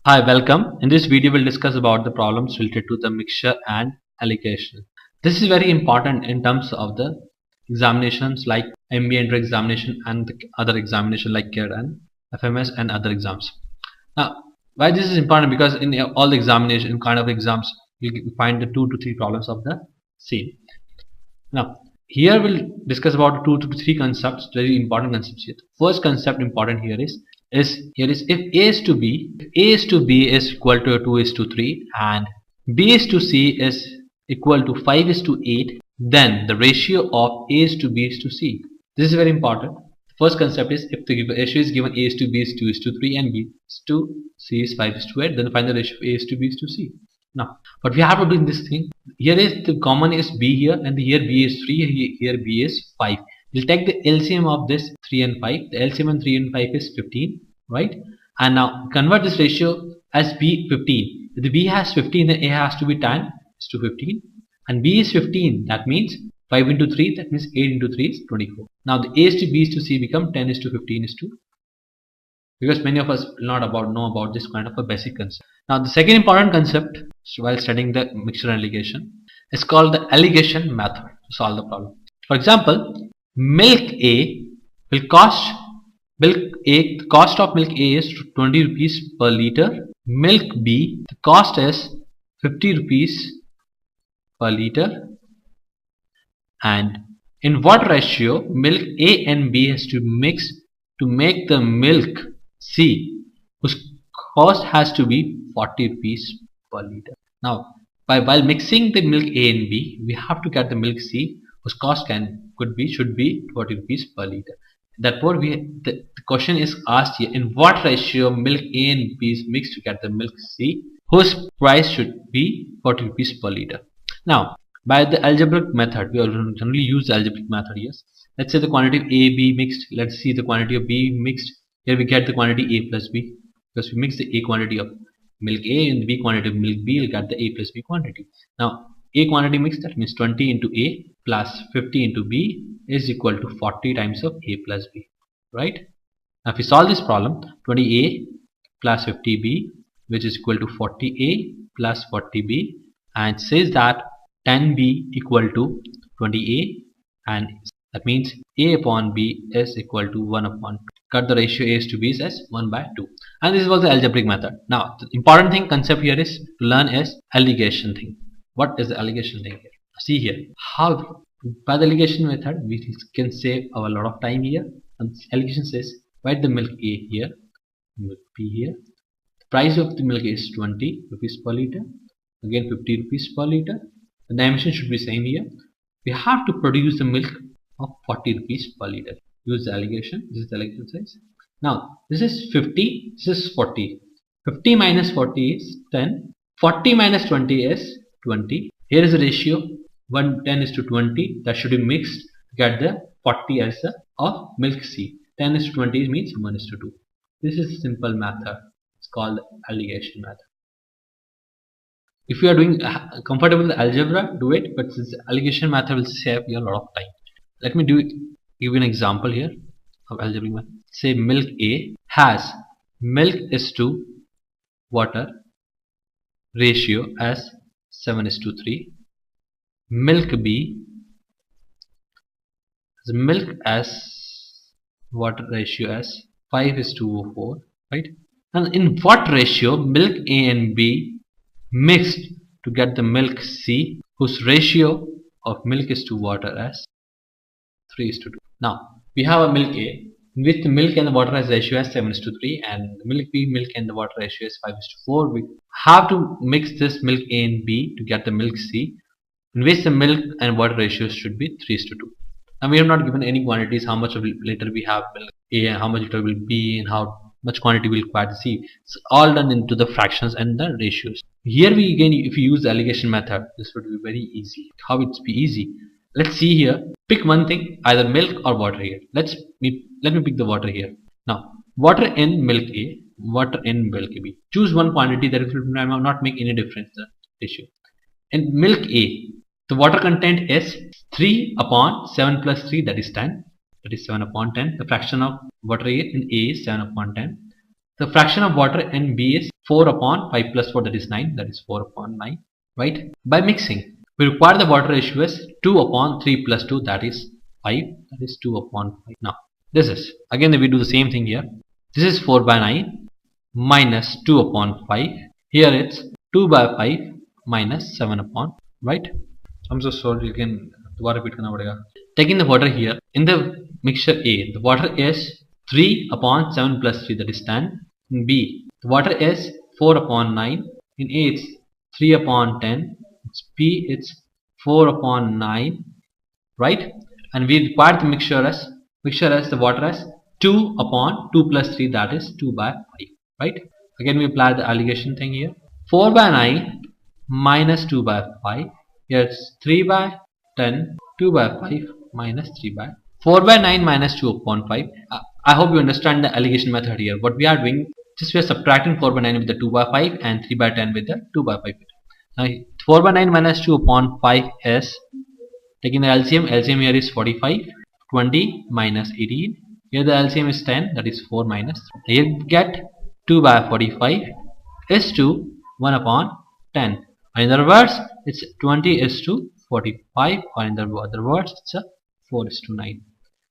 Hi, welcome. In this video, we'll discuss about the problems related to the mixture and allocation. This is very important in terms of the examinations like MBA Inter examination and the other examination like CARE and FMS and other exams. Now, why this is important? Because in all the examination kind of exams, you find the 2 to 3 problems of the same. Now, here we'll discuss about 2 to 3 concepts, very important concepts here. First concept important here is if A is to B, if A is to B is equal to 2 is to 3 and B is to C is equal to 5 is to 8, then the ratio of A is to B is to C. This is very important. First concept is if the ratio is given A is to B is 2 is to 3 and B is to C is 5 is to 8, then find the ratio of A is to B is to C. Now, but we have to do this thing. Here is the common is B here, and here B is 3, here B is 5. We'll take the LCM of this 3 and 5. The LCM on 3 and 5 is 15, right? And now convert this ratio as B 15. If the B has 15, then A has to be 10 is to 15, and B is 15. That means 5 into 3. That means 8 into 3 is 24. Now the A is to B is to C become 10 is to 15 is to. Because many of us will not know about this kind of a basic concept. Now the second important concept while studying the mixture and allegation is called the allegation method to solve the problem. For example, milk A will cost the cost of milk A is 20 rupees per liter. Milk B, the cost is 50 rupees per liter. And in what ratio milk A and B has to mix to make the milk C, whose cost has to be 40 rupees per liter. Now, while mixing the milk A and B, we have to get the milk C, whose cost should be 40 rupees per liter. Therefore, the question is asked here: in what ratio milk A and B is mixed to get the milk C, whose price should be 40 rupees per liter. Now, by the algebraic method, we generally use the algebraic method. Yes, let's say the quantity of A B mixed. Let's see the quantity of B mixed. Here we get the quantity A plus B, because we mix the A quantity of milk A and the B quantity of milk B, we'll get the A plus B quantity. Now A quantity mixed, that means 20 into A plus 50 into B is equal to 40 times of A plus B, right? Now if we solve this problem, 20A plus 50B, which is equal to 40A plus 40B, and says that 10B equal to 20A, and that means A upon B is equal to 1 upon 2. Cut the ratio A is to B as 1 by 2. And this was the algebraic method. Now the important thing concept here is to learn is allegation thing. What is the allegation thing here? See here how by the allegation method we can save a lot of time here. And allegation says write the milk A here, milk B here. The price of the milk is 20 rupees per liter. Again 50 rupees per liter. The dimension should be same here. We have to produce the milk of 40 rupees per liter. Use the allegation. This is the allegation size. Now this is 50, this is 40. 50 minus 40 is 10. 40 minus 20 is 20. Here is the ratio 10 is to 20. That should be mixed to get the 40 as the of milk C. 10 is to 20 means 1 is to 2. This is a simple method. It's called the allegation method. If you are doing comfortable with the algebra, do it. But this allegation method will save you a lot of time. Let me give you an example here of algebraic method. Say milk A has milk is to water ratio as 7 is to 3. Milk B has milk as water ratio as 5 is to 4, right? And in what ratio milk A and B mixed to get the milk C, whose ratio of milk is to water as 3 is to 2. Now we have a milk A with the milk and the water as ratio as 7 is to 3, and the milk B, milk and the water ratio is 5 is to 4. We have to mix this milk A and B to get the milk C, in which the milk and water ratio should be 3 is to 2. Now we have not given any quantities, how much of liter we have milk A and how much liter will B and how much quantity will require the C. It's all done into the fractions and the ratios. Here we again, if you use the allegation method, this would be very easy. How it's be easy? Let's see here. Pick one thing, either milk or water here. Let me pick the water here. Now, water in milk A, water in milk B. Choose one quantity that will not make any difference the ratio. In milk A, the water content is 3 upon 7 plus 3, that is 10. That is 7 upon 10. The fraction of water in A is 7 upon 10. The fraction of water in B is 4 upon 5 plus 4, that is 9, that is 4 upon 9, right? By mixing, we require the water ratio is 2 upon 3 plus 2, that is 5, that is 2 upon 5. Now this is again we do the same thing here. This is 4 by 9 minus 2 upon 5. Here it's 2 by 5 minus 7 upon, right? I'm so sorry, you can repeat करना पड़ेगा. Taking the water here in the mixture A, the water is 3 upon 7 plus 3, that is 10. In B, the water is 4 upon 9. In A, it's 3 upon 10. In B, it's 4 upon 9, right? And we require the mixture as the water as 2 upon 2 plus 3, that is 2 by 5, right? Again we apply the allegation thing here. 4 by 9 minus 2 by 5. Here it's 3 by 10, 2 by 5 minus 3 by 4 by 9 minus 2 upon 5. I hope you understand the allegation method here. What we are doing, just we are subtracting 4 by 9 with the 2 by 5 and 3 by 10 with the 2 by 5. Now 4 by 9 minus 2 upon 5 is, taking the LCM here is 45, 20 minus 18. Here the LCM is 10, that is 4 minus 3. Here you get 2 by 45 is to 1 upon 10. In other words, it's 20 is to 45, or in other words, it's a 4 is to 9.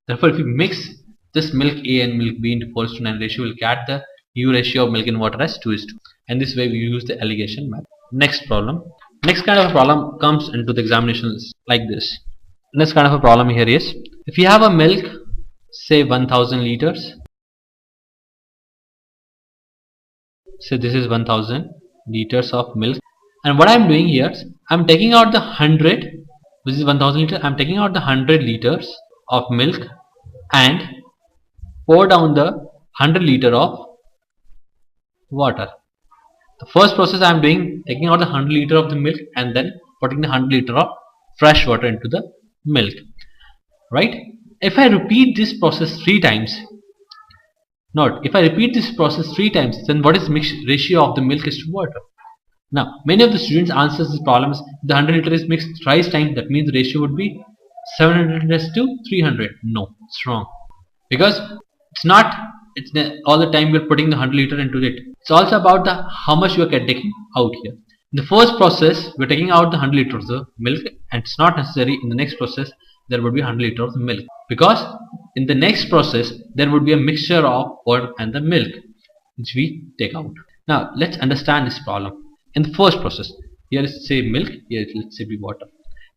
Therefore, if you mix this milk A and milk B into 4 is to 9 ratio, we'll get the U ratio of milk and water as 2 is to. And this way we use the allegation method. Next problem. Next kind of a problem comes into the examinations like this. Next kind of a problem here is, if you have a milk, say 1000 liters, say this is 1000 liters of milk, and what I'm doing here, I'm taking out the 100, which is 1000 liters, I'm taking out the 100 liters of milk and pour down the 100 liter of water. The first process I'm doing, taking out the 100 liter of the milk and then putting the 100 liter of fresh water into the milk, right? If I repeat this process 3 times, if I repeat this process 3 times, then what is mix ratio of the milk is to water? Now, many of the students answers this problem is, the 100 liter is mixed thrice times, that means the ratio would be 700 to 300. No, it's wrong, because it's not all the time we're putting the 100 liter into it. It's also about the how much you are taking out here. In the first process, we're taking out the 100 liter of the milk, and it's not necessary in the next process there would be 100 liter of the milk, because in the next process there would be a mixture of water and the milk which we take out. Now let's understand this problem. In the first process, here is say milk, here let's say be water.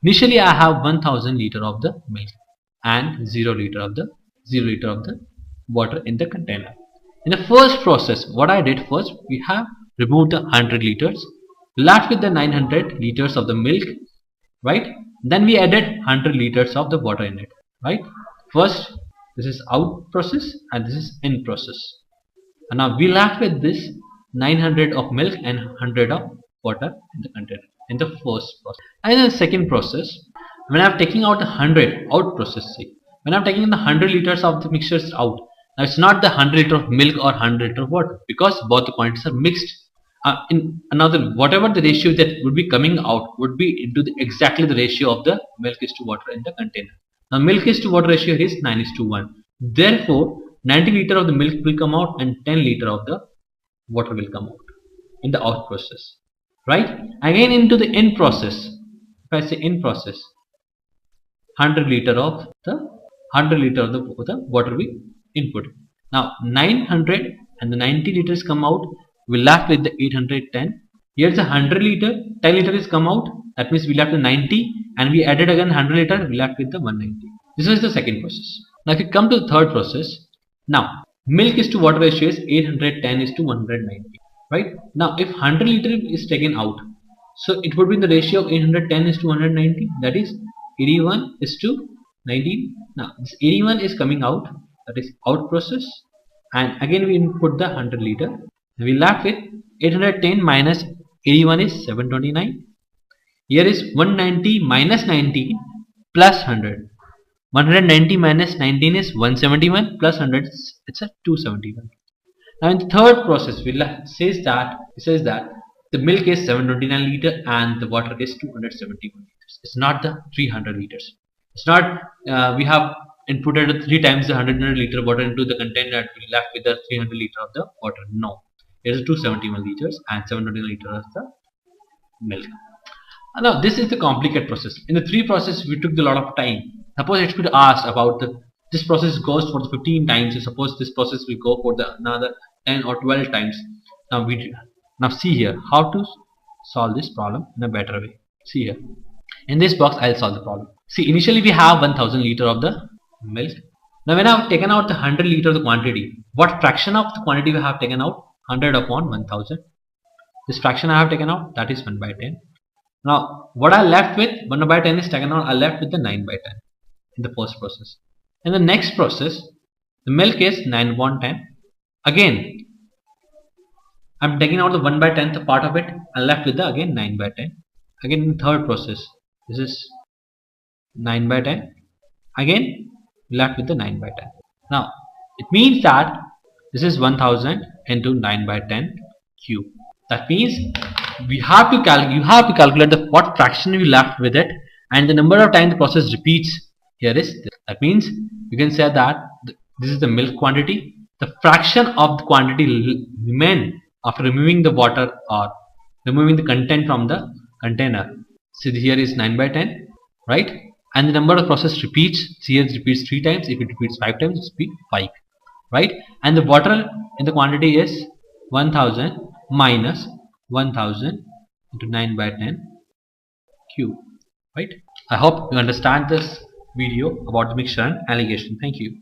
Initially I have 1000 liter of the milk and 0 liter of the water in the container. In the first process, what I did first, we have removed the 100 liters, left with the 900 liters of the milk, right? Then we added 100 liters of the water in it, right? First, this is out process and this is in process. And now we left with this 900 of milk and 100 of water in the container in the first process. And in the second process, when I'm taking out the 100 out process, when I'm taking the 100 liters of the mixtures out, now it's not the 100 liter of milk or 100 liter of water, because both the quantities are mixed. In another, whatever the ratio that would be coming out would be into exactly the ratio of the milk is to water in the container. Now milk is to water ratio is 9 is to 1. Therefore 90 liter of the milk will come out and 10 liter of the water will come out in the out process, right? Again into the in process, if I say in process, 100 liter of the water we input. Now 900 and the 90 liters come out, we left with the 810. Here's a 100 liter, 10 liter is come out, that means we left the 90 and we added again 100 liter, we left with the 190. This is the second process. Now if you come to the third process, now milk is to water ratio is 810 is to 190, right? Now if 100 liter is taken out, so it would be in the ratio of 810 is to 190, that is 81 is to 19. Now this 81 is coming out, that is out process, and again we input the 100 liter. We left with 810 minus 81 is 729. Here is 190 minus 19 plus 100. 190 minus 19 is 171 plus 100, it's a 271. Now in the third process, it says that the milk is 729 liter and the water is 271 liters. It's not the 300 liters. It's not we have inputted 3 times the 100 liter water into the container and we left with the 300 liter of the water. No, it is 270 milliliters and 700 liters of the milk. Now this is the complicated process. In the 3 process we took a lot of time. Suppose it could ask about this process goes for the 15 times. So suppose this process will go for the another 10 or 12 times. Now see here how to solve this problem in a better way. See here. In this box I'll solve the problem. See, initially we have 1000 liter of the milk. Now when I have taken out the 100 liter of the quantity, what fraction of the quantity we have taken out? 100 upon 1000. This fraction I have taken out, that is 1 by 10. Now what I left with 1 by 10 is taken out. I left with the 9 by 10 in the first process. In the next process, the milk is 9 upon 10. Again, I'm taking out the 1 by 10th part of it. I left with the again 9 by 10. Again in the third process, this is 9 by 10. Again, left with the 9 by 10. Now it means that this is 1000 into 9 by 10 cube. That means you have to calculate what fraction you left with it and the number of times the process repeats. Here is this. That means you can say that this is the milk quantity. The fraction of the quantity remain after removing the water or removing the content from the container. So here is 9 by 10, right? And the number of process repeats. Here it repeats 3 times. If it repeats 5 times, it will be 5, right? And the water in the quantity is 1000 minus 1000 into 9 by 10 cube, right? I hope you understand this video about the mixture and allegation. Thank you.